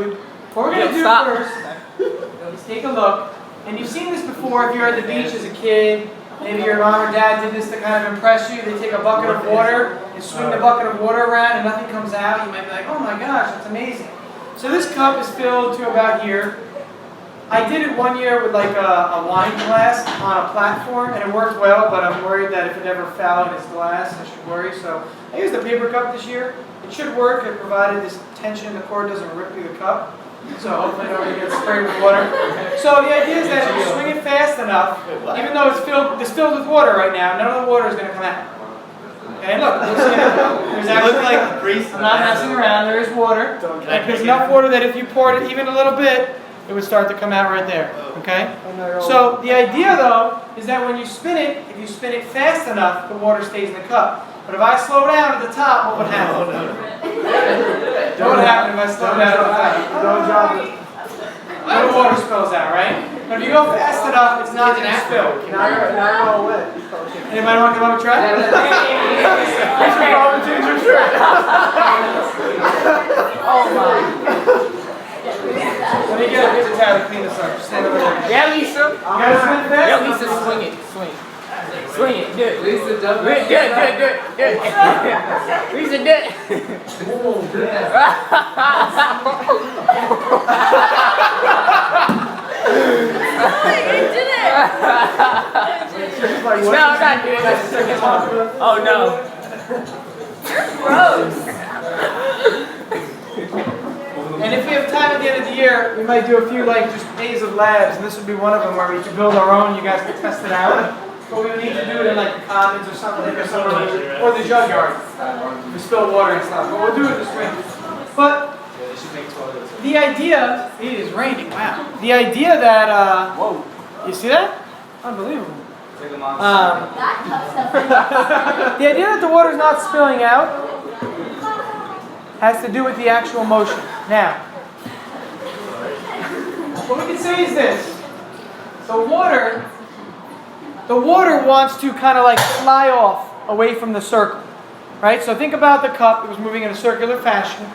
what we're going to do first is take a look. And you've seen this before if you're at the beach as a kid. Maybe your mom or dad did this to kind of impress you. They take a bucket of water and swing the bucket of water around and nothing comes out. You might be like, oh my gosh, that's amazing. So this cup is filled to about here. I did it one year with like a wine glass on a platform and it worked well, but I'm worried that if it ever fell in its glass, I should worry. So I used a paper cup this year. It should work, it provided this tension in the cord doesn't rip through the cup. So hopefully nobody gets sprayed with water. So the idea is that if you swing it fast enough, even though it's filled with water right now, none of the water is going to come out. Okay, look, there's actually like, I'm not messing around, there is water. And there's enough water that if you poured it even a little bit, it would start to come out right there. Okay? So the idea though, is that when you spin it, if you spin it fast enough, the water stays in the cup. But if I slow down at the top, what would happen? What would happen if I slow down at the top? Don't drop it. The water spills out, right? But if you go fast enough, it's not going to spill. Now you're all wet. Anybody want to come up and try? You should probably change your shirt. Oh my. Let me get a pizza towel to clean this up. Just stand over there. Yeah, Lisa. You gotta swing fast? Yeah, Lisa, swing it. Swing. Swing it. Do it. Lisa, double. Do it. Do it. Do it. Do it. Lisa, do it. No, I'm not doing that. Oh no. Gross. And if we have time at the end of the year, we might do a few like just days of labs, and this would be one of them where we could build our own. You guys can test it out. But we would need to do it in like the commons or something, or the jug yard. We spill water and stuff. But we'll do it this way. But the idea, it is raining. Wow. The idea that whoa, you see that? Unbelievable. The idea that the water is not spilling out has to do with the actual motion. Now, what we can say is this. The water wants to kind of like fly off away from the circle. Right? So think about the cup. It was moving in a circular fashion.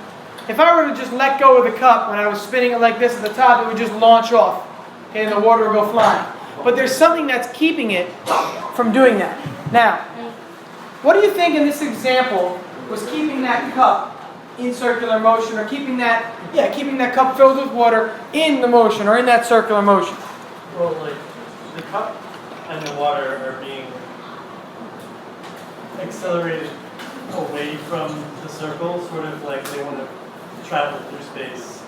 If I were to just let go of the cup when I was spinning it like this at the top, it would just launch off. Okay, and the water would go flying. But there's something that's keeping it from doing that. Now, what do you think in this example was keeping that cup in circular motion, or keeping that cup filled with water in the motion, or in that circular motion? Well, like, the cup and the water are being accelerated away from the circle, sort of like they want to travel through space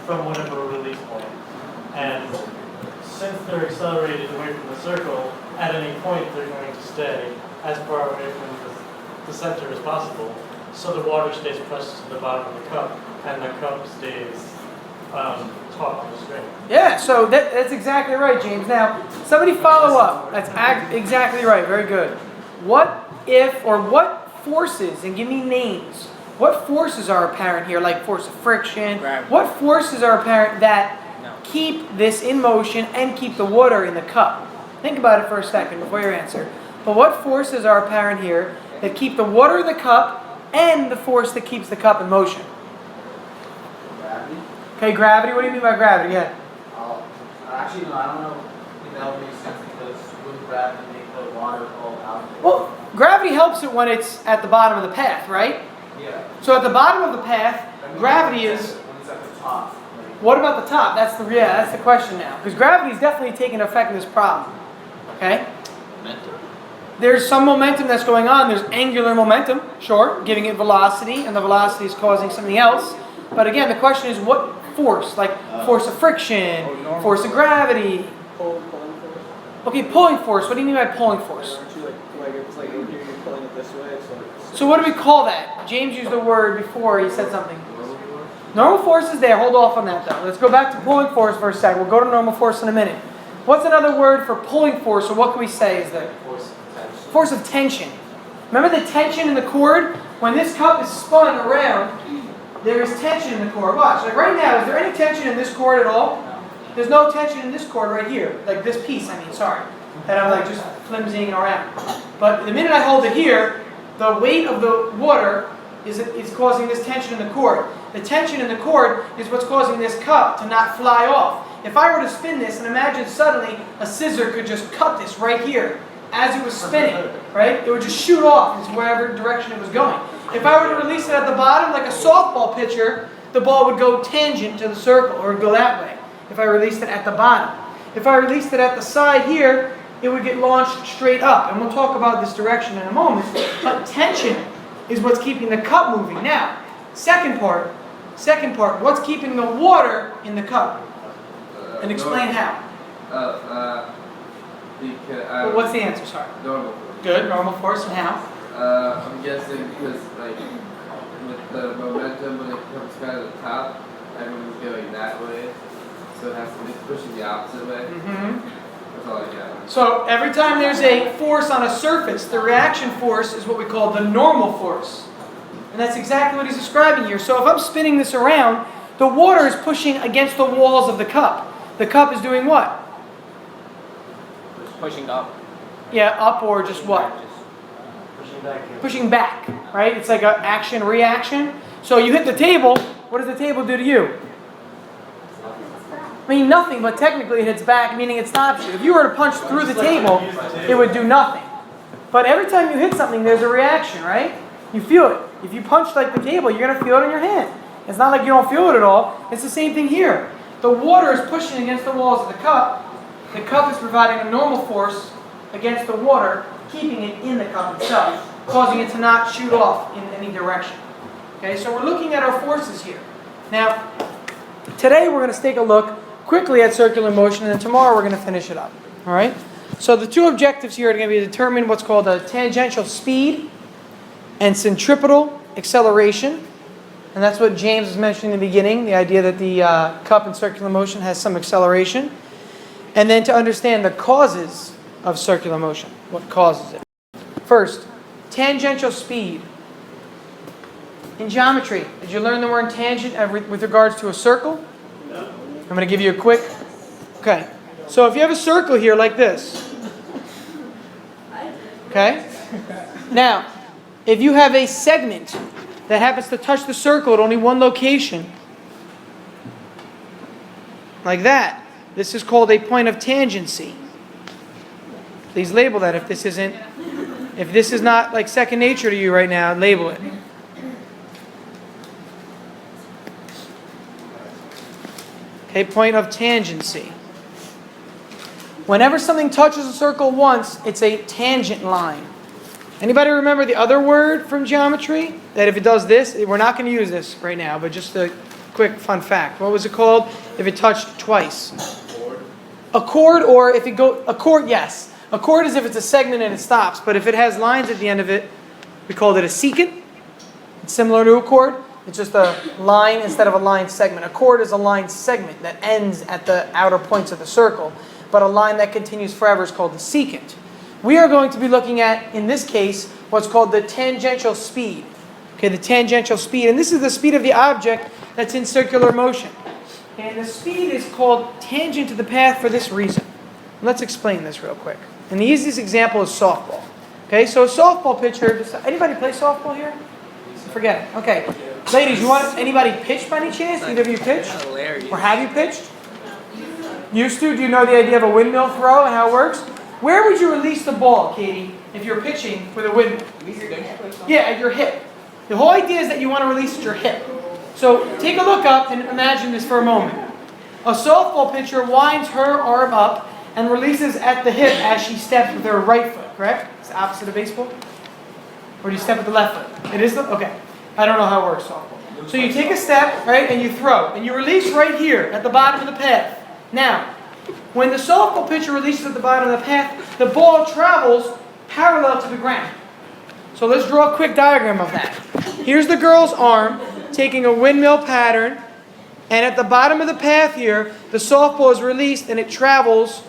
from whatever release point. And since they're accelerated away from the circle, at any point they're going to stay as far away from the center as possible. So the water stays pressed to the bottom of the cup, and the cup stays taut on the string. Yeah, so that's exactly right, James. Now, somebody follow up. That's exactly right. Very good. What if, or what forces, and give me names, what forces are apparent here, like force of friction? Gravity. What forces are apparent that keep this in motion and keep the water in the cup? Think about it for a second before you answer. But what forces are apparent here that keep the water in the cup and the force that keeps the cup in motion? Gravity? Okay, gravity. What do you mean by gravity? Yeah. Actually, no, I don't know if that would make sense because with gravity, make the water fall out. Well, gravity helps it when it's at the bottom of the path, right? Yeah. So at the bottom of the path, gravity is. When it's at the top. What about the top? That's the question now. Because gravity is definitely taking effect in this problem. Okay? There's some momentum that's going on. There's angular momentum, sure, giving it velocity, and the velocity is causing something else. But again, the question is what force? Like force of friction, force of gravity. Pulling force. Okay, pulling force. What do you mean by pulling force? Aren't you like it's like you're pulling it this way, So what do we call that? James used the word before. He said something. Normal force is there. Hold off on that though. Let's go back to pulling force for a second. We'll go to normal force in a minute. What's another word for pulling force, or what can we say is there? Force of tension. Remember the tension in the cord? When this cup is spun around, there is tension in the cord. Watch. Like right now, is there any tension in this cord at all? There's no tension in this cord right here. Like this piece, sorry. That I'm like just flimsying around. But the minute I hold it here, the weight of the water is causing this tension in the cord. The tension in the cord is what's causing this cup to not fly off. If I were to spin this, and imagine suddenly a scissor could just cut this right here as it was spinning, right? It would just shoot off into wherever direction it was going. If I were to release it at the bottom, like a softball pitcher, the ball would go tangent to the circle, or it would go that way, if I released it at the bottom. If I released it at the side here, it would get launched straight up. And we'll talk about this direction in a moment. But tension is what's keeping the cup moving. Now, second part, what's keeping the water in the cup? And explain how. Because, What's the answer, sorry? normal. Good, normal force, and how? I'm guessing because like with the momentum when it comes kind of the top, everyone's going that way, so it has to be pushing the opposite way. That's all I got. So every time there's a force on a surface, the reaction force is what we call the normal force. And that's exactly what he's describing here. So if I'm spinning this around, the water is pushing against the walls of the cup. The cup is doing what? Pushing up. Yeah, up or just what? Pushing back here. Pushing back, right? It's like an action-reaction. So you hit the table, what does the table do to you? I mean, nothing, but technically it hits back, meaning it stops you. If you were to punch through the table, it would do nothing. But every time you hit something, there's a reaction, right? You feel it. If you punch like the table, you're going to feel it in your hand. It's not like you don't feel it at all. It's the same thing here. The water is pushing against the walls of the cup. The cup is providing a normal force against the water, keeping it in the cup itself, causing it to not shoot off in any direction. Okay, so we're looking at our forces here. Now, today we're going to take a look quickly at circular motion, and then tomorrow we're going to finish it up. All right? So the two objectives here are going to be to determine what's called a tangential speed and centripetal acceleration. And that's what James was mentioning in the beginning, the idea that the cup in circular motion has some acceleration. And then to understand the causes of circular motion, what causes it. First, tangential speed. In geometry, did you learn the word tangent with regards to a circle? No. I'm going to give you a quick. Okay. So if you have a circle here like this. Okay? Now, if you have a segment that happens to touch the circle at only one location, like that, this is called a point of tangency. Please label that if this is not like second nature to you right now, label it. Okay, point of tangency. Whenever something touches a circle once, it's a tangent line. Anybody remember the other word from geometry? That if it does this, we're not going to use this right now, but just a quick fun fact. What was it called if it touched twice? A chord, or if it a chord, yes. A chord is if it's a segment and it stops, but if it has lines at the end of it, we called it a secant. It's similar to a chord. It's just a line instead of a line segment. A chord is a line segment that ends at the outer points of the circle, but a line that continues forever is called the secant. We are going to be looking at, in this case, what's called the tangential speed. Okay, the tangential speed, and this is the speed of the object that's in circular motion. And the speed is called tangent to the path for this reason. Let's explain this real quick. And the easiest example is softball. Okay, so a softball pitcher, anybody play softball here? Forget it. Okay. Ladies, you want anybody pitch by any chance? Either of you pitch? Hilarious. Or have you pitched? Used to? Do you know the idea of a windmill throw and how it works? Where would you release the ball, Katie, if you're pitching with a windmill? Yeah, at your hip. The whole idea is that you want to release at your hip. So take a look up and imagine this for a moment. A softball pitcher winds her arm up and releases at the hip as she steps with her right foot, correct? It's the opposite of baseball? Or do you step with the left foot? It is the? Okay. I don't know how it works, softball. So you take a step, right, and you throw. And you release right here at the bottom of the path. Now, when the softball pitcher releases at the bottom of the path, the ball travels parallel to the ground. So let's draw a quick diagram of that. Here's the girl's arm taking a windmill pattern, and at the bottom of the path here, the softball is released and it travels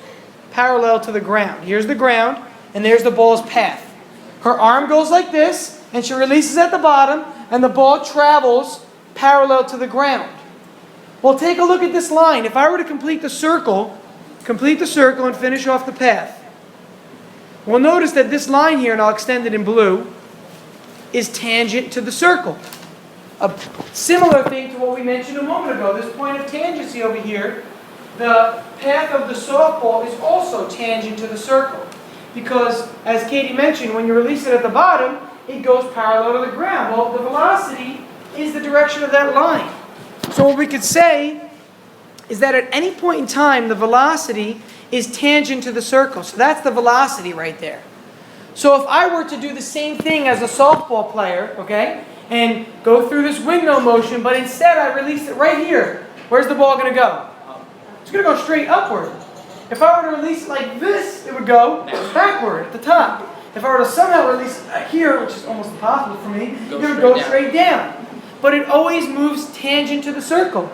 parallel to the ground. Here's the ground, and there's the ball's path. Her arm goes like this, and she releases at the bottom, and the ball travels parallel to the ground. Well, take a look at this line. If I were to complete the circle and finish off the path, well, notice that this line here, and I'll extend it in blue, is tangent to the circle. a similar thing to what we mentioned a moment ago. This point of tangency over here, the path of the softball is also tangent to the circle. Because, as Katie mentioned, when you release it at the bottom, it goes parallel to the ground. Well, the velocity is the direction of that line. So what we could say is that at any point in time, the velocity is tangent to the circle. So that's the velocity right there. So if I were to do the same thing as a softball player, okay, and go through this windmill motion, but instead I release it right here, where's the ball going to go? It's going to go straight upward. If I were to release it like this, it would go backward at the top. If I were to somehow release it here, which is almost impossible for me, it would go straight down. But it always moves tangent to the circle.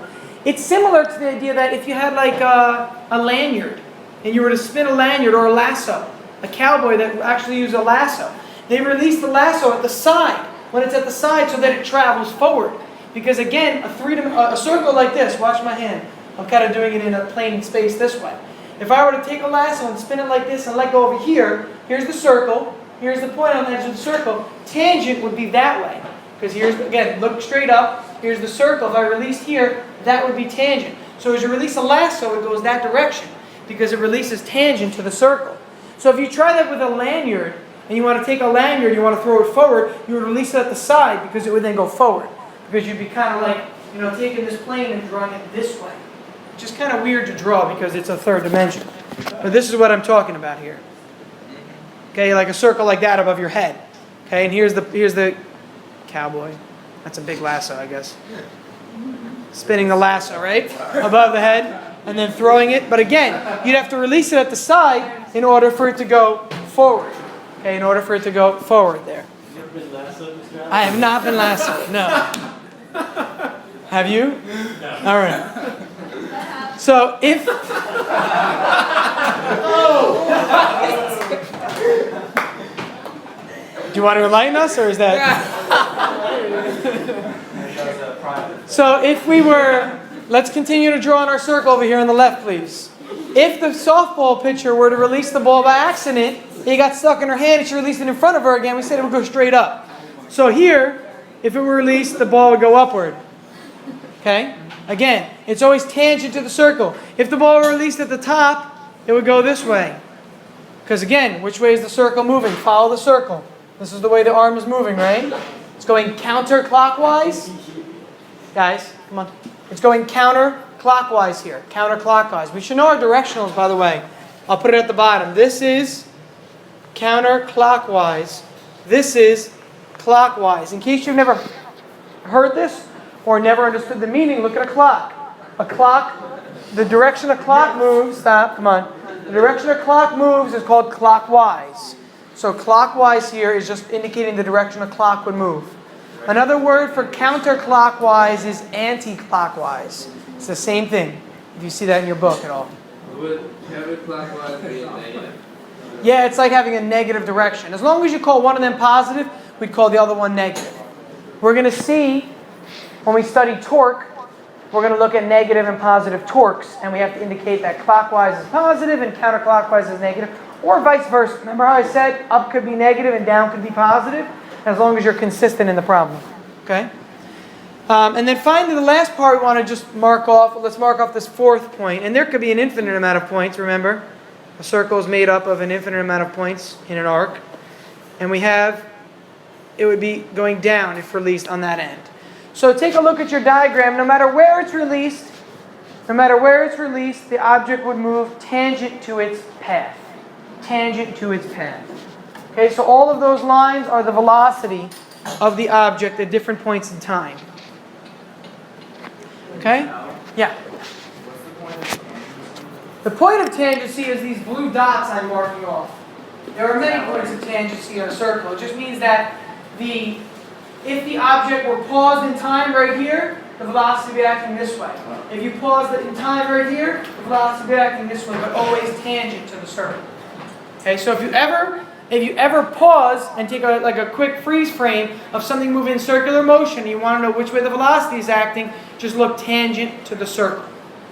It's similar to the idea that if you had like a lanyard, and you were to spin a lanyard or a lasso, a cowboy that actually used a lasso, they release the lasso at the side, when it's at the side so that it travels forward. Because again, a circle like this, watch my hand, I'm kind of doing it in a plane space this way. If I were to take a lasso and spin it like this and let go over here, here's the circle, here's the point on the edge of the circle, tangent would be that way. Because here's, again, look straight up, here's the circle. If I released here, that would be tangent. So as you release a lasso, it goes that direction, because it releases tangent to the circle. So if you try that with a lanyard, and you want to take a lanyard, you want to throw it forward, you would release it at the side, because it would then go forward. Because you'd be kind of like, taking this plane and drawing it this way. Which is kind of weird to draw because it's a third dimension. But this is what I'm talking about here. Okay, like a circle like that above your head. Okay, and here's the cowboy. That's a big lasso, I guess. Spinning the lasso, right? Above the head, and then throwing it. But again, you'd have to release it at the side in order for it to go forward. Okay, in order for it to go forward there. You ever been lassoed, Mr. Allen? I have not been lassoed, no. Have you? No. All right. So if... Do you want to enlighten us, or is that... So if we were... Let's continue to draw on our circle over here on the left, please. If the softball pitcher were to release the ball by accident, it got stuck in her hand and she released it in front of her again, we said it would go straight up. So here, if it were released, the ball would go upward. Okay? Again, it's always tangent to the circle. If the ball were released at the top, it would go this way. Because again, which way is the circle moving? Follow the circle. This is the way the arm is moving, right? It's going counterclockwise. Guys, come on. It's going counterclockwise here. Counterclockwise. We should know our directionals, by the way. I'll put it at the bottom. This is counterclockwise. This is clockwise. In case you've never heard this or never understood the meaning, look at a clock. A clock, the direction a clock moves, stop, come on. The direction a clock moves is called clockwise. So clockwise here is just indicating the direction a clock would move. Another word for counterclockwise is anti-clockwise. It's the same thing, if you see that in your book at all. Would counterclockwise be a negative? Yeah, it's like having a negative direction. As long as you call one of them positive, we'd call the other one negative. We're going to see, when we study torque, we're going to look at negative and positive torques, and we have to indicate that clockwise is positive and counterclockwise is negative, or vice versa. Remember how I said up could be negative and down could be positive? As long as you're consistent in the problem. Okay? And then finally, the last part we want to just mark off. Let's mark off this fourth point. And there could be an infinite amount of points, remember? A circle is made up of an infinite amount of points in an arc. And we have, it would be going down if released on that end. So take a look at your diagram. No matter where it's released, the object would move tangent to its path. Tangent to its path. Okay, so all of those lines are the velocity of the object at different points in time. Okay? Yeah. The point of tangency is these blue dots I'm marking off. There are many points of tangency in a circle. It just means that if the object were paused in time right here, the velocity would be acting this way. If you paused it in time right here, the velocity would be acting this way, but always tangent to the circle. Okay, so if you ever pause and take a quick freeze frame of something moving in circular motion, and you want to know which way the velocity is acting, just look tangent to the circle.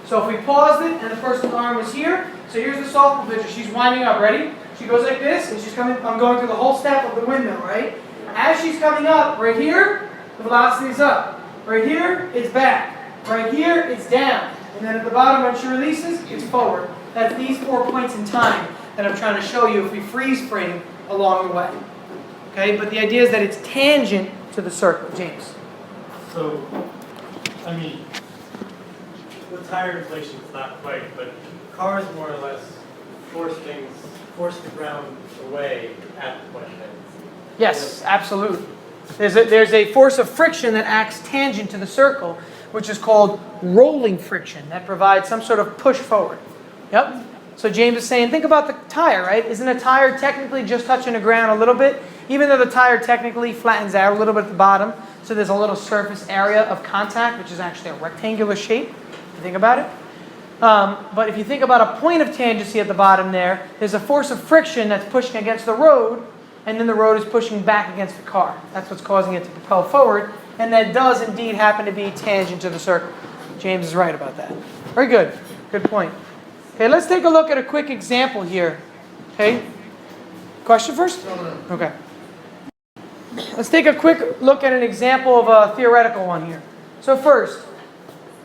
So if we paused it and the person's arm was here, so here's the softball pitcher. She's winding up, ready? She goes like this, and she's coming. I'm going through the whole step of the windmill, right? As she's coming up, right here, the velocity is up. Right here, it's back. Right here, it's down. And then at the bottom, when she releases, it's forward. That's these 4 points in time that I'm trying to show you if we freeze frame along the way. Okay, but the idea is that it's tangent to the circle. James. So, I mean, with tire inflation, it's not quite, but cars more or less force the ground away at the point of end. Yes, absolutely. There's a force of friction that acts tangent to the circle, which is called rolling friction, that provides some sort of push forward. Yep. So James is saying, think about the tire, right? Isn't a tire technically just touching the ground a little bit? Even though the tire technically flattens out a little bit at the bottom, so there's a little surface area of contact, which is actually a rectangular shape, if you think about it. But if you think about a point of tangency at the bottom there's a force of friction that's pushing against the road, and then the road is pushing back against the car. That's what's causing it to propel forward, and that does indeed happen to be tangent to the circle. James is right about that. Very good. Good point. Okay, let's take a look at a quick example here. Okay? Question first? Okay. Let's take a quick look at an example of a theoretical one here. So first,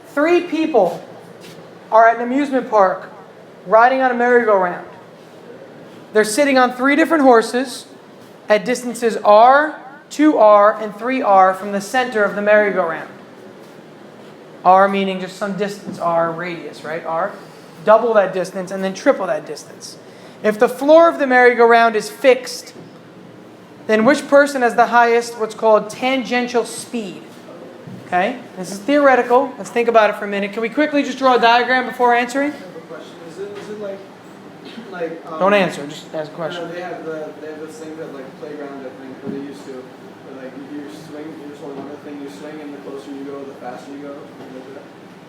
3 people are at an amusement park riding on a merry-go-round. They're sitting on 3 different horses at distances r, 2r, and 3r from the center of the merry-go-round. R meaning just some distance, r radius, right? R. Double that distance and then triple that distance. If the floor of the merry-go-round is fixed, then which person has the highest, what's called tangential speed? Okay, this is theoretical. Let's think about it for a minute. Can we quickly just draw a diagram before answering? I have a question. Is it like Don't answer, just ask a question. They have this thing that like playground, I think, where they used to, where like you swing, you just hold one thing, you swing, and the closer you go, the faster you go.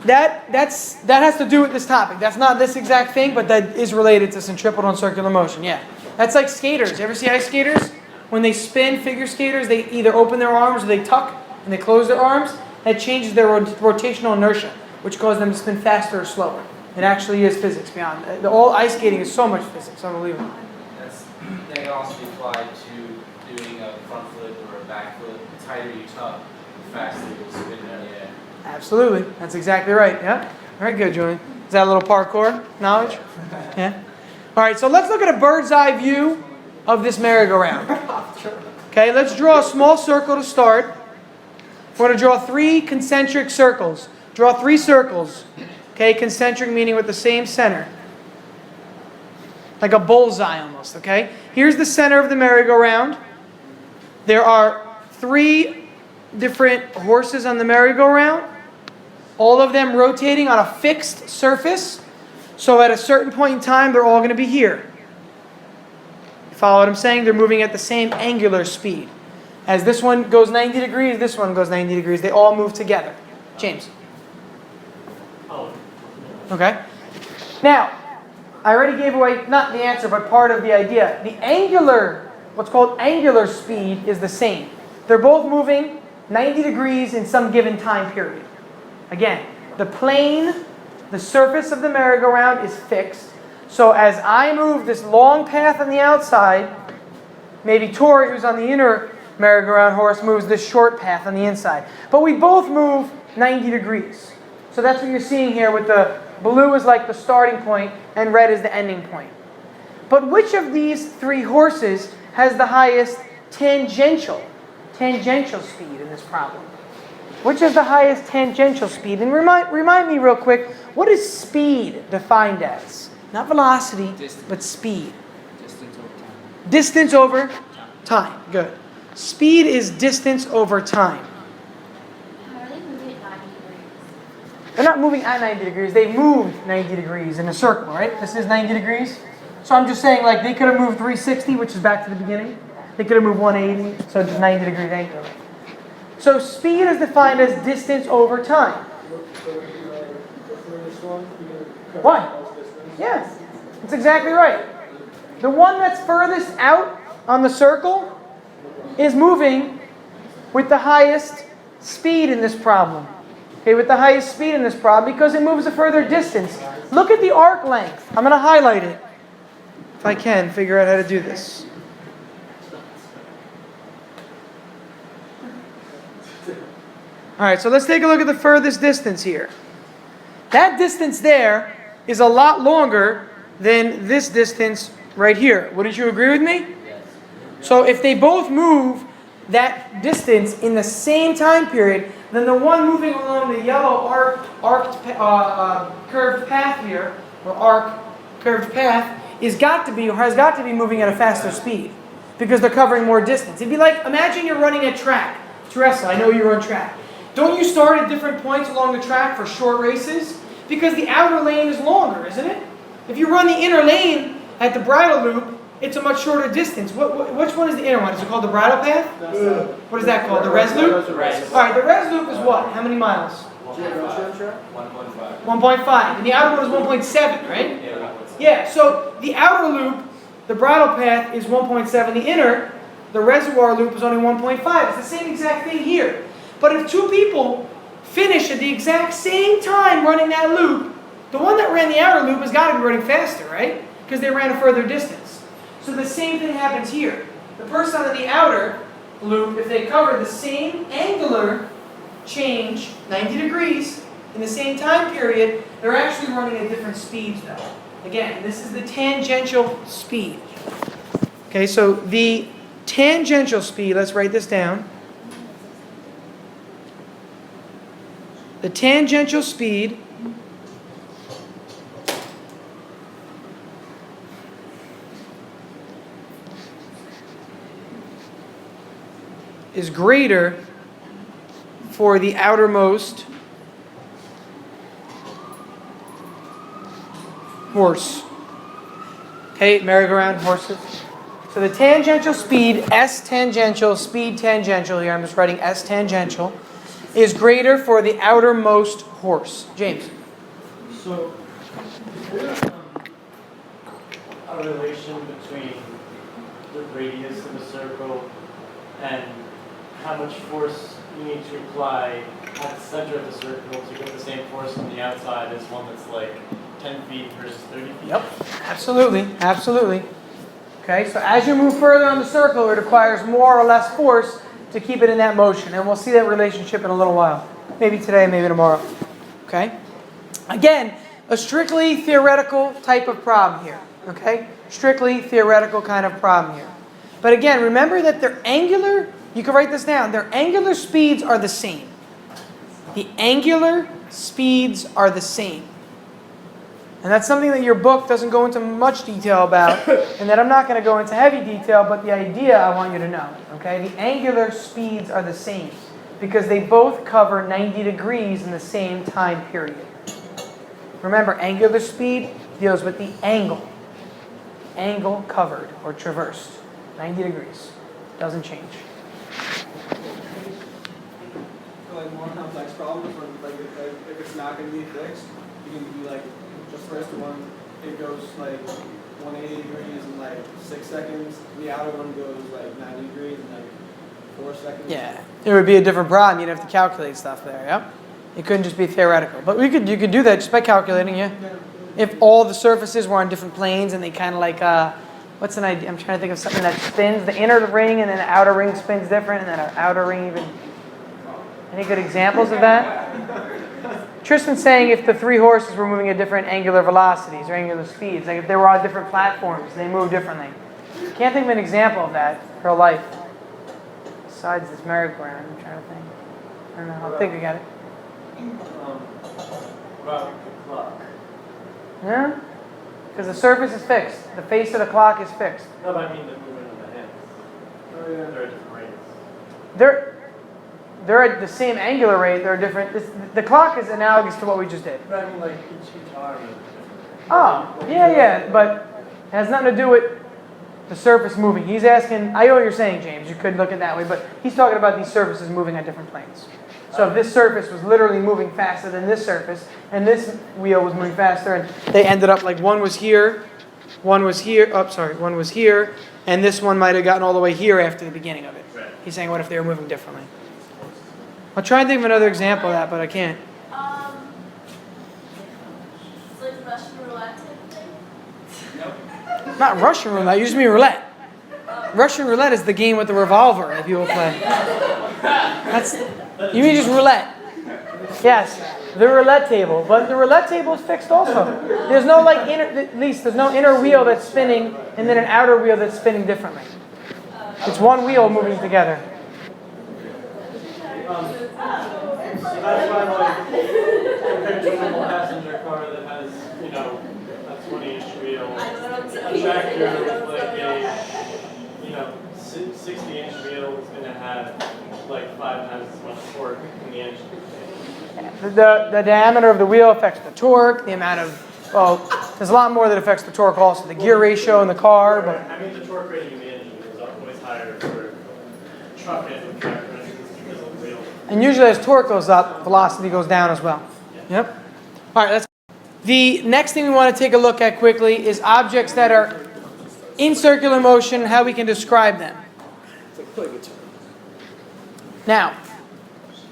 That has to do with this topic. That's not this exact thing, but that is related to centripetal and circular motion. Yeah, that's like skaters. You ever see ice skaters? When they spin, figure skaters, they either open their arms or they tuck and they close their arms. That changes their rotational inertia, which causes them to spin faster or slower. It actually is physics beyond. All ice skating is so much physics, unbelievable. That can also be applied to doing a front flip or a back flip. The tighter you tuck, the faster you'll spin in the air. Absolutely, that's exactly right. Yeah, very good, Julian. Is that a little parkour knowledge? Yeah. All right, so let's look at a bird's eye view of this merry-go-round. Okay, let's draw a small circle to start. We're going to draw 3 concentric circles. Draw 3 circles. Okay, concentric meaning with the same center. Like a bullseye almost, okay? Here's the center of the merry-go-round. There are 3 different horses on the merry-go-round. All of them rotating on a fixed surface. So at a certain point in time, they're all going to be here. You follow what I'm saying? They're moving at the same angular speed. As this one goes 90 degrees, this one goes 90 degrees. They all move together. James. Oh. Okay? Now, I already gave away, not the answer, but part of the idea. The angular, what's called angular speed is the same. They're both moving 90 degrees in some given time period. Again, the plane, the surface of the merry-go-round is fixed. So as I move this long path on the outside, maybe Tori, who's on the inner merry-go-round horse, moves this short path on the inside. But we both move 90 degrees. So that's what you're seeing here with the blue is like the starting point and red is the ending point. But which of these 3 horses has the highest tangential speed in this problem? Which is the highest tangential speed? And remind me real quick, what is speed defined as? Not velocity, but speed. Distance over time. Good. Speed is distance over time. Are they moving at 90 degrees? They're not moving at 90 degrees. They moved 90 degrees in a circle, right? This is 90 degrees. So I'm just saying, like, they could have moved 360, which is back to the beginning. They could have moved 180, so just 90 degrees angle. So speed is defined as distance over time. Why? Yes, that's exactly right. The one that's furthest out on the circle is moving with the highest speed in this problem. Okay, with the highest speed in this problem because it moves a further distance. Look at the arc length. I'm going to highlight it. If I can, figure out how to do this. All right, so let's take a look at the furthest distance here. That distance there is a lot longer than this distance right here. Wouldn't you agree with me? So if they both move that distance in the same time period, then the one moving along the yellow curved path here, or curved path, has got to be moving at a faster speed because they're covering more distance. It'd be like, imagine you're running a track. Teresa, I know you run track. Don't you start at different points along the track for short races? Because the outer lane is longer, isn't it? If you run the inner lane at the bridle loop, it's a much shorter distance. Which one is the inner one? Is it called the bridle path? What is that called? The res loop? All right, the res loop is what? How many miles? 1.5. 1.5. And the outer one is 1.7, right? Yeah, 1.7. Yeah, so the outer loop, the bridle path, is 1.7. The inner, the reservoir loop, is only 1.5. It's the same exact thing here. But if two people finish at the exact same time running that loop, the one that ran the outer loop has got to be running faster, right? Because they ran a further distance. So the same thing happens here. The person on the outer loop, if they cover the same angular change, 90 degrees, in the same time period, they're actually running at different speeds though. Again, this is the tangential speed. Okay, so the tangential speed, let's write this down. The tangential speed is greater for the outermost horse. Okay, merry-go-round horses. So the tangential speed, S tangential, speed tangential here, I'm just writing S tangential, is greater for the outermost horse. James. So, is there a relation between the radius of a circle and how much force you need to apply at the center of the circle to get the same force on the outside as one that's like 10 feet versus 30 feet? Yep, absolutely, absolutely. Okay, so as you move further on the circle, it requires more or less force to keep it in that motion. And we'll see that relationship in a little while. Maybe today, maybe tomorrow. Okay? Again, a strictly theoretical type of problem here. Okay? Strictly theoretical kind of problem here. But again, remember that their angular, you can write this down, their angular speeds are the same. The angular speeds are the same. And that's something that your book doesn't go into much detail about, and that I'm not going to go into heavy detail, but the idea I want you to know. Okay? The angular speeds are the same because they both cover 90 degrees in the same time period. Remember, angular speed deals with the angle. Angle covered or traversed. 90 degrees. Doesn't change. For like more complex problems, when like if it's not going to be fixed, you can do like the first one. It goes like 180 degrees in like 6 seconds. The outer one goes like 90 degrees in like 4 seconds. Yeah, it would be a different problem. You'd have to calculate stuff there. Yep. It couldn't just be theoretical. But you could do that just by calculating. Yeah. If all the surfaces were on different planes and they kind of like what's an idea? I'm trying to think of something that spins. The inner ring and then the outer ring spins different, and then an outer ring even. Any good examples of that? Tristan's saying if the three horses were moving at different angular velocities or angular speeds, like if they were on different platforms, they move differently. Can't think of an example of that in real life. Besides this merry-go-round, I'm trying to think. I don't know. I'll think again. About the clock. Yeah? Because the surface is fixed. The face of the clock is fixed. No, but I mean the movement of the hands. Oh yeah. They're at different rates. They're at the same angular rate. They're different. The clock is analogous to what we just did. But I mean like each arm is different. Oh, yeah, but it has nothing to do with the surface moving. He's asking, I know what you're saying, James, you could look at it that way, but he's talking about these surfaces moving on different planes. So if this surface was literally moving faster than this surface, and this wheel was moving faster, and they ended up like one was here, one was here, and this one might have gotten all the way here after the beginning of it. Right. He's saying, what if they were moving differently? I'll try and think of another example of that, but I can't. It's like Russian roulette type thing. Not Russian roulette, you just mean roulette. Russian roulette is the game with the revolver that people play. That's, you mean just roulette? Yes, the roulette table. But the roulette table is fixed also. There's no like at least there's no inner wheel that's spinning and then an outer wheel that's spinning differently. It's one wheel moving together. So that's why, like, compared to a normal passenger car that has, you know, a 20-inch wheel, a tractor with like a, 60-inch wheel is going to have like 5 times as much torque in the engine. The diameter of the wheel affects the torque, the amount of, well, there's a lot more that affects the torque also. The gear ratio in the car, but... I mean, the torque rating in the engine is always higher for truck and tractor engines because of the wheel. And usually as torque goes up, velocity goes down as well. Yep. All right, the next thing we want to take a look at quickly is objects that are in circular motion, how we can describe them. Now,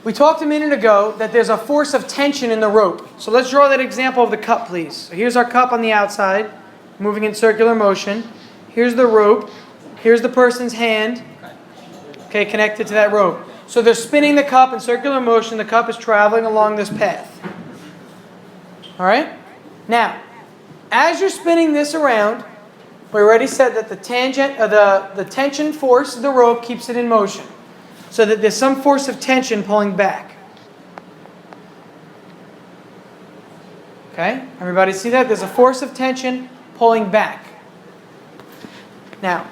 we talked a minute ago that there's a force of tension in the rope. So let's draw that example of the cup, please. So here's our cup on the outside, moving in circular motion. Here's the rope. Here's the person's hand, okay, connected to that rope. So they're spinning the cup in circular motion. The cup is traveling along this path. All right? Now, as you're spinning this around, we already said that the tension force of the rope keeps it in motion. So that there's some force of tension pulling back. Okay? Everybody see that? There's a force of tension pulling back. Now,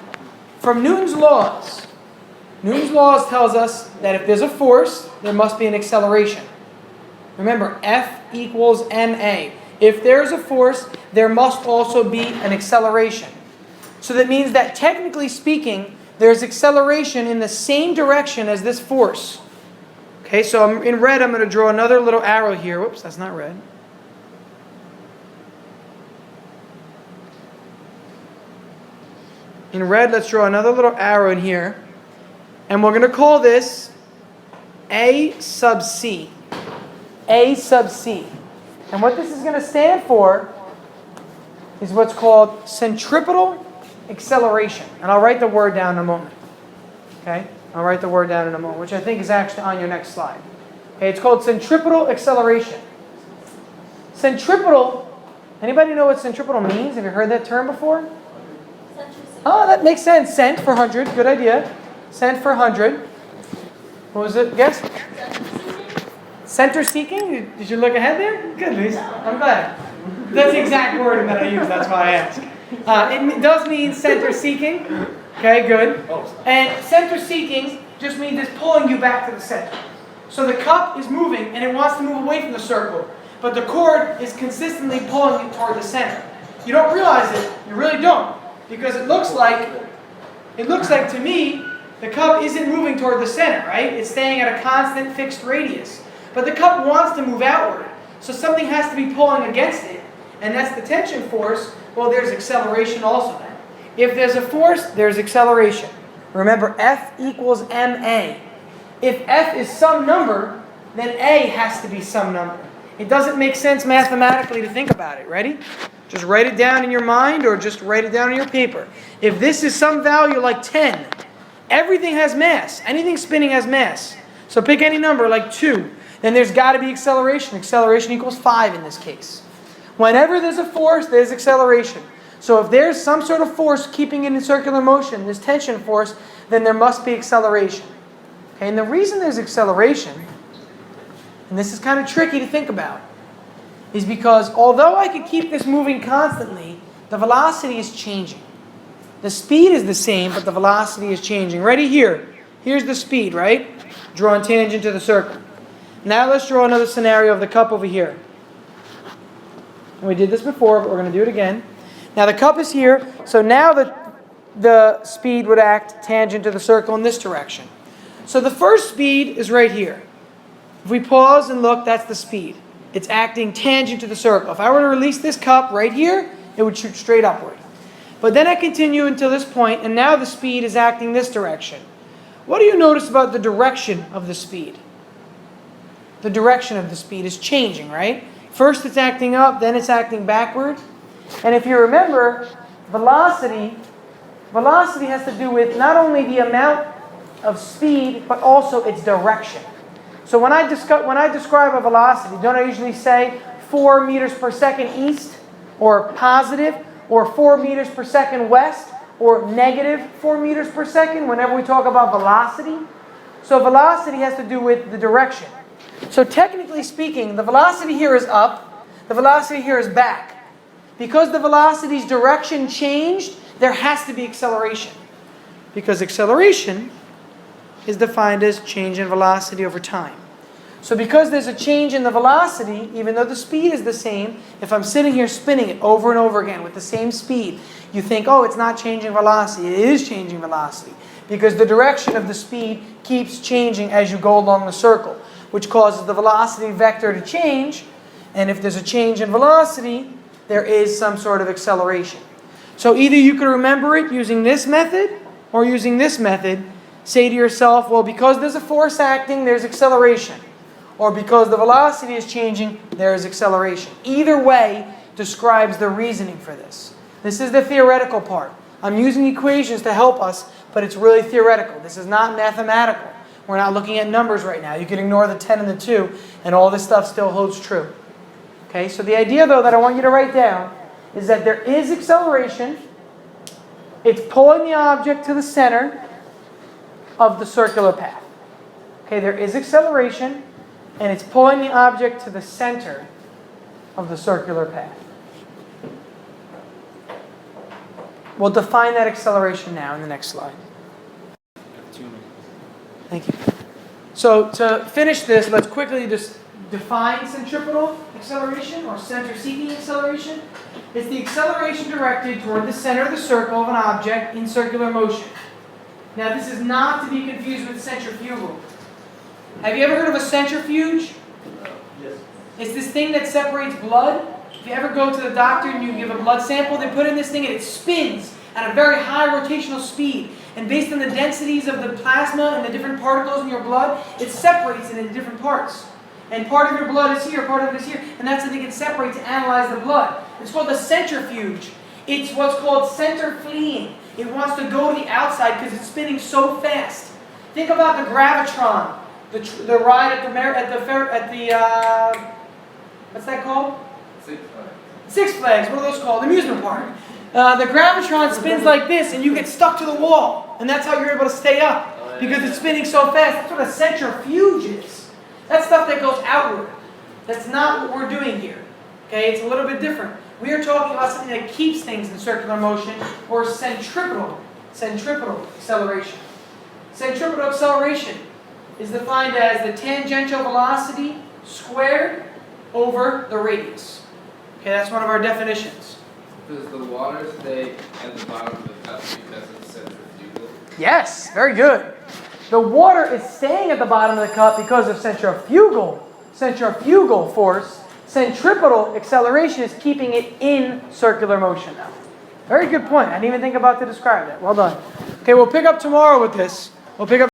from Newton's laws tells us that if there's a force, there must be an acceleration. Remember, F equals ma. If there's a force, there must also be an acceleration. So that means that technically speaking, there's acceleration in the same direction as this force. Okay, so in red, I'm going to draw another little arrow here. Whoops, that's not red. In red, let's draw another little arrow in here. And we're going to call this A sub C. A sub C. And what this is going to stand for is what's called centripetal acceleration. And I'll write the word down in a moment. Okay? I'll write the word down in a moment, which I think is actually on your next slide. Okay, it's called centripetal acceleration. Centripetal, anybody know what centripetal means? Have you heard that term before? Oh, that makes sense. Cent for 100. Good idea. Cent for 100. What was it? Guess? Center seeking? Did you look ahead there? Good, Lisa. I'm glad. That's the exact word that I use. That's why I asked. It does mean center seeking. Okay, good. And center seeking just means it's pulling you back to the center. So the cup is moving and it wants to move away from the circle, but the cord is consistently pulling it toward the center. You don't realize it. You really don't, because it looks like to me the cup isn't moving toward the center, right? It's staying at a constant fixed radius. But the cup wants to move outward. So something has to be pulling against it, and that's the tension force. Well, there's acceleration also then. If there's a force, there's acceleration. Remember, F equals ma. If F is some number, then A has to be some number. It doesn't make sense mathematically to think about it. Ready? Just write it down in your mind or just write it down on your paper. If this is some value like 10, everything has mass. Anything spinning has mass. So pick any number like 2. Then there's got to be acceleration. Acceleration equals 5 in this case. Whenever there's a force, there's acceleration. So if there's some sort of force keeping it in circular motion, this tension force, then there must be acceleration. Okay, and the reason there's acceleration, and this is kind of tricky to think about, is because although I could keep this moving constantly, the velocity is changing. The speed is the same, but the velocity is changing. Ready? Here. Here's the speed, right? Drawing tangent to the circle. Now let's draw another scenario of the cup over here. And we did this before, but we're going to do it again. Now the cup is here, so now the speed would act tangent to the circle in this direction. So the first speed is right here. If we pause and look, that's the speed. It's acting tangent to the circle. If I were to release this cup right here, it would shoot straight upward. But then I continue until this point, and now the speed is acting this direction. What do you notice about the direction of the speed? The direction of the speed is changing, right? First it's acting up, then it's acting backward. And if you remember, velocity has to do with not only the amount of speed, but also its direction. So when I describe a velocity, don't I usually say 4 meters per second east, or positive, or 4 meters per second west, or negative 4 meters per second whenever we talk about velocity? So velocity has to do with the direction. So technically speaking, the velocity here is up, the velocity here is back. Because the velocity's direction changed, there has to be acceleration. Because acceleration is defined as change in velocity over time. So because there's a change in the velocity, even though the speed is the same, if I'm sitting here spinning it over and over again with the same speed, you think, oh, it's not changing velocity. It is changing velocity. Because the direction of the speed keeps changing as you go along the circle, which causes the velocity vector to change. And if there's a change in velocity, there is some sort of acceleration. So either you can remember it using this method or using this method. Say to yourself, well, because there's a force acting, there's acceleration. Or because the velocity is changing, there is acceleration. Either way describes the reasoning for this. This is the theoretical part. I'm using equations to help us, but it's really theoretical. This is not mathematical. We're not looking at numbers right now. You can ignore the 10 and the 2, and all this stuff still holds true. Okay, so the idea, though, that I want you to write down is that there is acceleration. It's pulling the object to the center of the circular path. Okay, there is acceleration, and it's pulling the object to the center of the circular path. We'll define that acceleration now in the next slide. Thank you. So to finish this, let's quickly just define centripetal acceleration or center-seeking acceleration. It's the acceleration directed toward the center of the circle of an object in circular motion. Now this is not to be confused with centrifugal. Have you ever heard of a centrifuge? Yes. It's this thing that separates blood. If you ever go to the doctor and you give a blood sample, they put in this thing and it spins at a very high rotational speed. And based on the densities of the plasma and the different particles in your blood, it separates it into different parts. And part of your blood is here, part of it is here, and that's how they can separate to analyze the blood. It's called a centrifuge. It's what's called center fleeing. It wants to go to the outside because it's spinning so fast. Think about the gravitron, the ride at the what's that called? Six Flags. Six Flags. What are those called? Amusement park. The gravitron spins like this, and you get stuck to the wall, and that's how you're able to stay up because it's spinning so fast. That's what a centrifuge is. That's stuff that goes outward. That's not what we're doing here. Okay, it's a little bit different. We are talking about something that keeps things in circular motion, or centripetal acceleration. Centripetal acceleration is defined as the tangential velocity squared over the radius. Okay, that's one of our definitions. Does the water stay at the bottom of the cup because it's centrifugal? Yes, very good. The water is staying at the bottom of the cup because of centrifugal force. Centripetal acceleration is keeping it in circular motion now. Very good point. I didn't even think about to describe that. Well done. Okay, we'll pick up tomorrow with this. We'll pick up